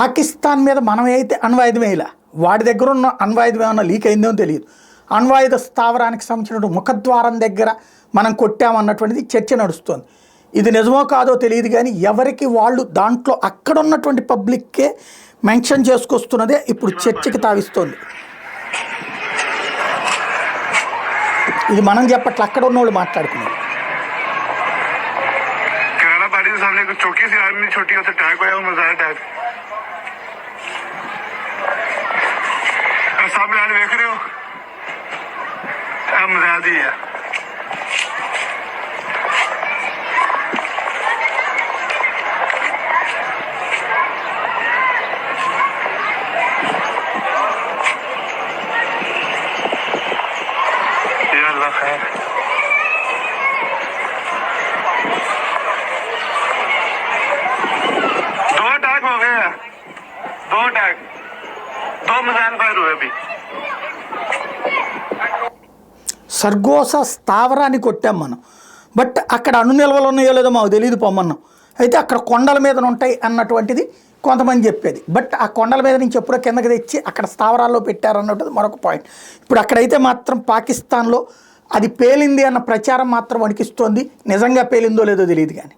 పాకిస్తాన్ మీద మనమైతే అణ్వాయుధం వేయాల, వాడి దగ్గర ఉన్న అణ్వాయుధం ఏమన్నా లీక్ అయిందో తెలియదు. అణ్వాయుధ స్థావరానికి సంబంధించిన ముఖద్వారం దగ్గర మనం కొట్టామన్నటువంటిది చర్చ నడుస్తుంది. ఇది నిజమో కాదో తెలియదు కానీ ఎవరికి వాళ్ళు దాంట్లో అక్కడ ఉన్నటువంటి పబ్లిక్కే మెన్షన్ చేసుకొస్తున్నదే ఇప్పుడు చర్చకి తావిస్తోంది. ఇది మనం చెప్పట్ల, అక్కడ ఉన్న వాళ్ళు మాట్లాడుకున్నారు. सामने देख रहे हो मजादी है अल्लाह खैर। दो अटैक हो गए हैं, दो अटैक, दो मिसाइल फायर हुए अभी। సర్గోసా స్థావరాన్ని కొట్టాం మనం, బట్ అక్కడ అణు నిల్వలు ఉన్నాయో లేదో మాకు తెలియదు పొమ్మన్నాం. అయితే అక్కడ కొండల మీద ఉంటాయి అన్నటువంటిది కొంతమంది చెప్పేది, బట్ ఆ కొండల మీద నుంచి ఎప్పుడో కిందకి తెచ్చి అక్కడ స్థావరాల్లో పెట్టారన్నటువంటిది మరొక పాయింట్. ఇప్పుడు అక్కడైతే మాత్రం పాకిస్తాన్లో అది పేలింది అన్న ప్రచారం మాత్రం వణికిస్తోంది, నిజంగా పేలిందో లేదో తెలియదు కానీ.